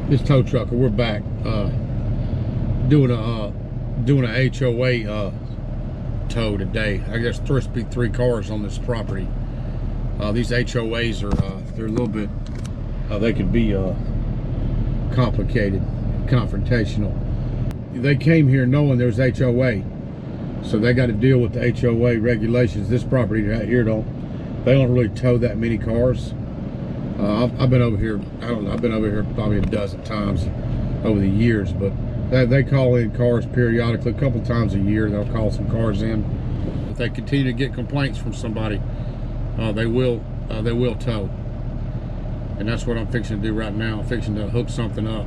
This tow trucker, we're back doing a HOA tow today. I guess there's supposed to be 3 cars on this property. These HOAs are they're a little bit they can be complicated, confrontational. They came here knowing there's HOA, so they got to deal with the HOA regulations. This property right here they don't really tow that many cars. I've been over here, I don't know, I've been over here probably a dozen times over the years, but they call in cars periodically, a couple times a year. They'll call some cars in. If they continue to get complaints from somebody, they will tow. And that's what I'm fixing to do right now. I'm fixing to hook something up.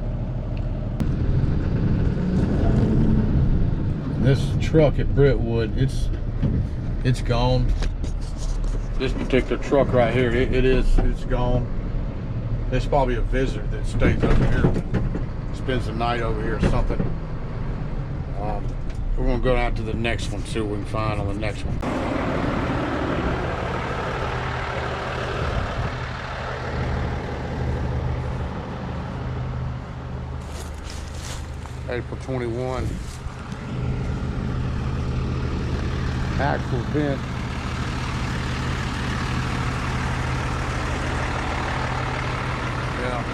This truck at Brentwood, it's gone. This particular truck right here, it's gone. There's probably a visitor that stays over here, spends the night over here or something. We're gonna go out to the next one, see what we can find on the next one. April 21. Axle vent. Yeah.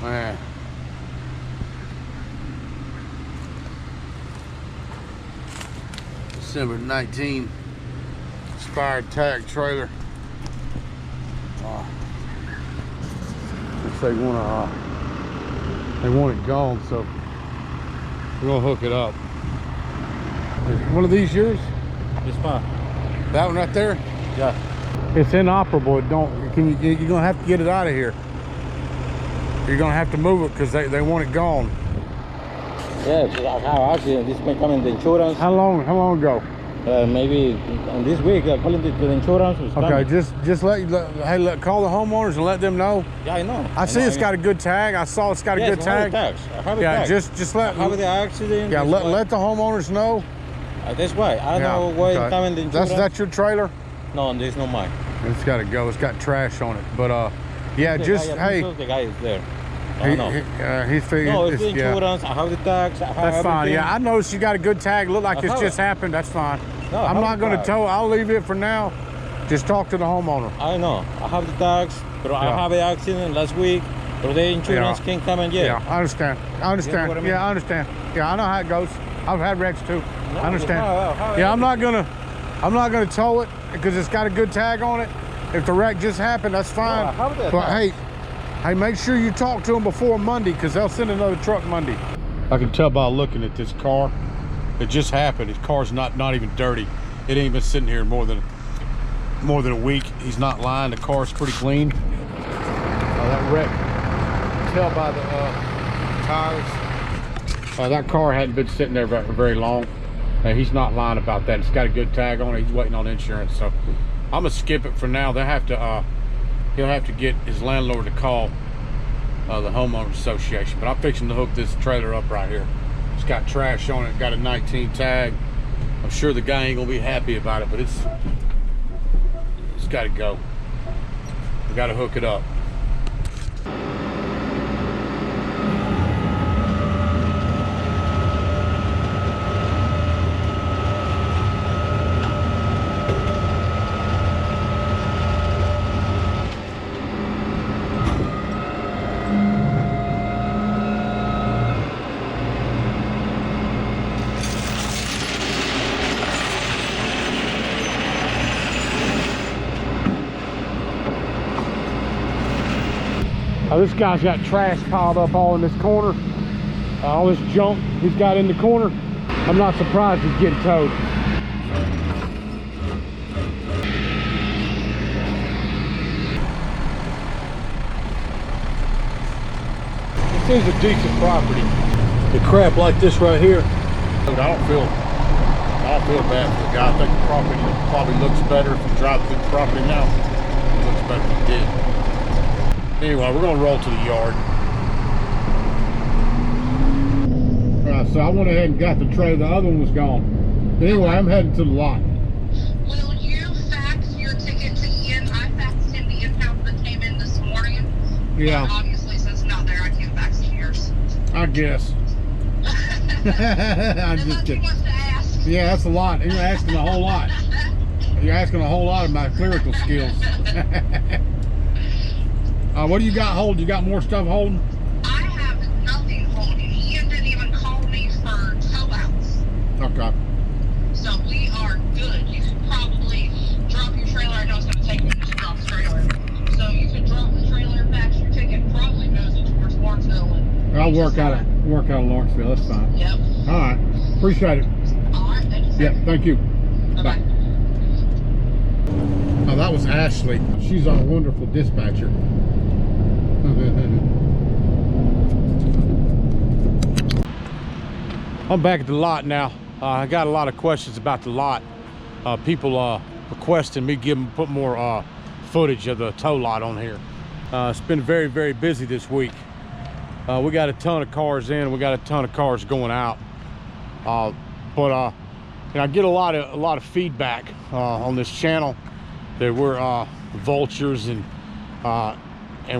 Man. December 19 expired tag trailer. They want it gone, so we're gonna hook it up. Is one of these yours? It's fine. That one right there? Yeah. It's inoperable. You're gonna have to get it out of here. You're gonna have to move it because they want it gone. Yeah, I have accident. This may come in the insurance. How long ago? Maybe on this week, calling to the insurance. Okay, just call the homeowners and let them know. Yeah, I know. I see it's got a good tag. I saw it's got a good tag. I have Yeah, tag. just let. I have the accident. Yeah, let the homeowners know. That's why. I don't know why it's coming the insurance. That's your trailer? No, this is not mine. It's got to go. It's got trash on it. But yeah, just hey. The guy is there. He's figuring. No, it's the insurance. I have the tax. I have That's fine. everything. Yeah, I noticed you got a good tag. Look like it's just happened. That's fine. No, I'm not going to tow. I'll leave it for now. Just talk to the homeowner. I know. I have the tax, but I have an accident last week. But the insurance can come and Yeah, I understand. I understand. You know what I mean? Yeah, I understand. Yeah, I know how it goes. I've had wrecks too. No, I understand. how Yeah, I'm not gonna tow it because it's got a good tag on it. If the wreck just happened, that's fine. No, but hey, make sure you talk to them before Monday because they'll send another truck Monday. I can tell by looking at this car. It just happened. His car's not even dirty. It ain't been sitting here more than a week. He's not lying. The car's pretty clean. That wreck, tell by the tires. That car hadn't been sitting there very long. He's not lying about that. It's got a good tag on it. He's waiting on insurance. So I'm gonna skip it for now. They'll have to. He'll have to get his landlord to call the homeowners association. But I'm fixing to hook this trailer up right here. It's got trash on it. Got a 19 tag. I'm sure the guy ain't gonna be happy about it, but it's got to go. We got to hook it up. This guy's got trash piled up all in this corner. All this junk he's got in the corner. I'm not surprised he's getting towed. This is a decent property. The crap like this right here, I don't feel bad for the guy. I think the property probably looks better if you drive through the property now. It looks better than it did. Anyway, we're gonna roll to the yard. All right, so I went ahead and got the trailer. The other one was gone. But anyway, I'm heading to the lot. Will you fax your ticket to Ian? I faxed him the impound that came in this morning. Yeah. But obviously, since it's not there, I can't fax it yours. I guess. I'm just kidding. Wants to ask. Yeah, that's a lot. You're asking a whole lot. You're asking a whole lot of my clerical skills. What do you got holding? You got more stuff holding? I have nothing holding. Ian didn't even call me for tow outs. Okay. So we are good. You could probably drop your trailer. I know it's going to take me to drop the trailer. So you could drop the trailer, fax your ticket, probably nose it towards Lawrenceville. And I'll work out of Lawrenceville. That's fine. Yep. All right. Appreciate it. All right. Thank you. Yeah. Thank you. Bye-bye. Oh, that was Ashley. She's our wonderful dispatcher. I'm back at the lot now. I got a lot of questions about the lot. People requesting me put more footage of the tow lot on here. It's been very, very busy this week. We got a ton of cars in. We got a ton of cars going out. But I get a lot of feedback on this channel that we're vultures and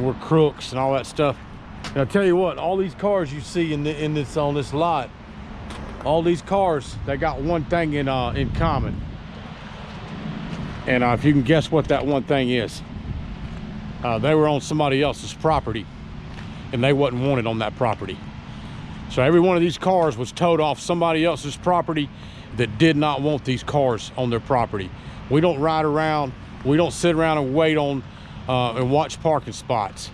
we're crooks and all that stuff. And I'll tell you what, all these cars you see on this lot, all these cars, they got one thing in common. And if you can guess what that one thing is, they were on somebody else's property and they wasn't wanted on that property. So every one of these cars was towed off somebody else's property that did not want these cars on their property. We don't ride around, we don't sit around and wait on and watch parking spots.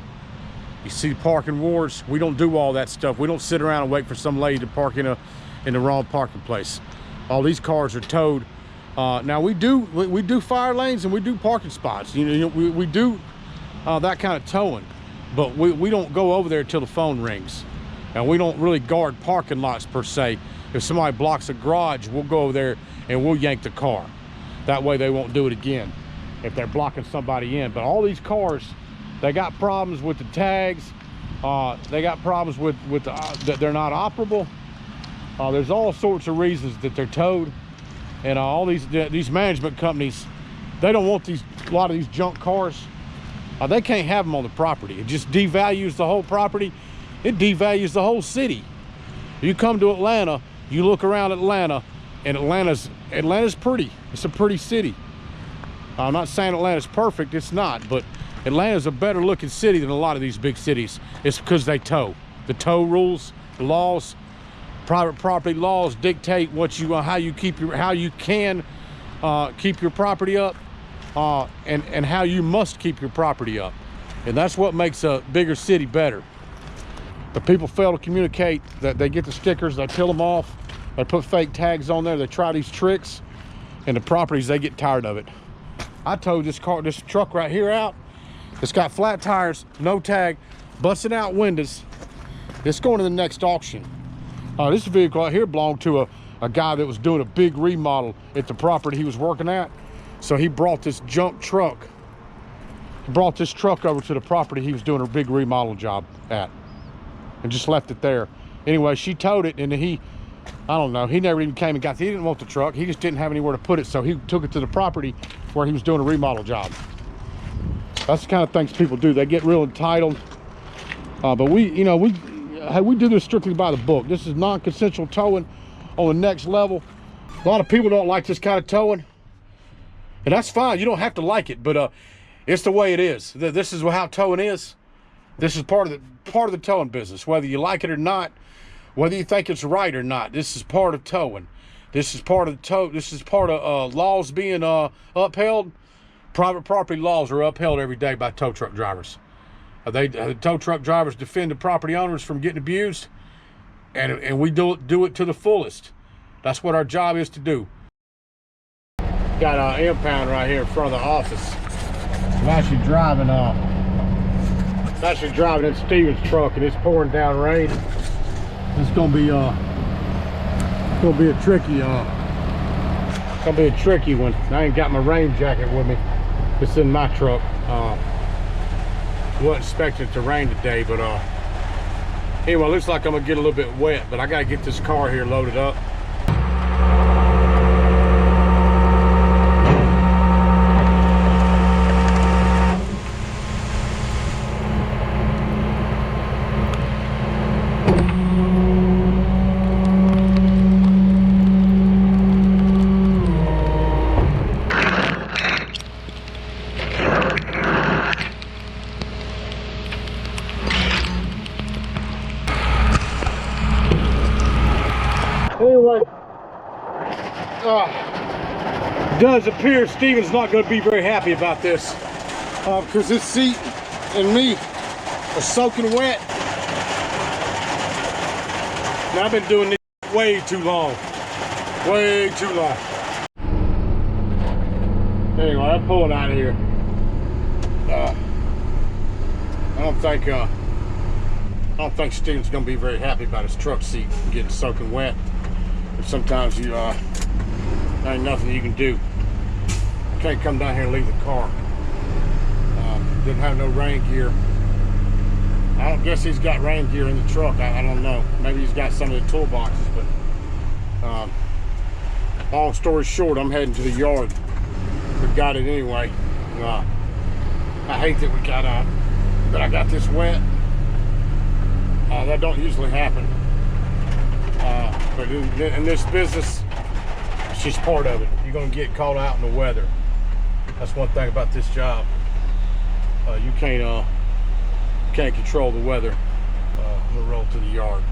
You see parking wars, we don't do all that stuff. We don't sit around and wait for some lady to park in the wrong parking place. All these cars are towed. Now we do fire lanes and we do parking spots. You know, we do that kind of towing, but we don't go over there till the phone rings. And we don't really guard parking lots per se. If somebody blocks a garage, we'll go over there and we'll yank the car. That way they won't do it again if they're blocking somebody in. But all these cars, they got problems with the tags. They got problems with that they're not operable. There's all sorts of reasons that they're towed. And all these management companies, they don't want a lot of these junk cars. They can't have them on the property. It just devalues the whole property. It devalues the whole city. You come to Atlanta, you look around Atlanta, and Atlanta's pretty. It's a pretty city. I'm not saying Atlanta's perfect, it's not, but Atlanta's a better looking city than a lot of these big cities. It's because they tow. The tow rules, the laws, private property laws dictate how you can keep your property up, and how you must keep your property up. And that's what makes a bigger city better. But people fail to communicate that they get the stickers, they peel them off, they put fake tags on there, they try these tricks, and the properties, they get tired of it. I towed this truck right here out. It's got flat tires, no tag, busting out windows. It's going to the next auction. This vehicle right here belonged to a guy that was doing a big remodel at the property he was working at. So he brought this junk truck. He brought this truck over to the property he was doing a big remodel job at, and just left it there. Anyway, she towed it, and I don't know, he never even came and he didn't want the truck. He just didn't have anywhere to put it, so he took it to the property where he was doing a remodel job. That's the kind of things people do. They get real entitled. But we do this strictly by the book. This is non-consensual towing on the next level. A lot of people don't like this kind of towing, and that's fine. You don't have to like it, but it's the way it is. This is how towing is. This is part of the towing business, whether you like it or not, whether you think it's right or not. This is part of towing. This is part of laws being upheld. Private property laws are upheld every day by tow truck drivers. The tow truck drivers defend the property owners from getting abused, and we do it to the fullest. That's what our job is to do. Got an impound right here in front of the office. I'm actually driving in Steven's truck, and it's pouring down rain. It's gonna be a tricky one. I ain't got my rain jacket with me. It's in my truck. Wasn't expecting it to rain today, but anyway, looks like I'm gonna get a little bit wet, but I gotta get this car here loaded up. Anyway, does appear Steven's not going to be very happy about this because this seat and me are soaking wet. Now, I've been doing this way too long. Way too long. Anyway, I'm pulling out of here. I don't think Steven's going to be very happy about his truck seat getting soaking wet. But sometimes you there ain't nothing you can do. You can't come down here and leave the car. Didn't have no rain gear. I don't guess he's got rain gear in the truck. I don't know. Maybe he's got some of the toolboxes, but long story short, I'm heading to the yard. We got it anyway. I hate that I got this wet. That don't usually happen. But in this business, it's just part of it. You're gonna get caught out in the weather. That's one thing about this job. You can't control the weather. I'm gonna roll to the yard.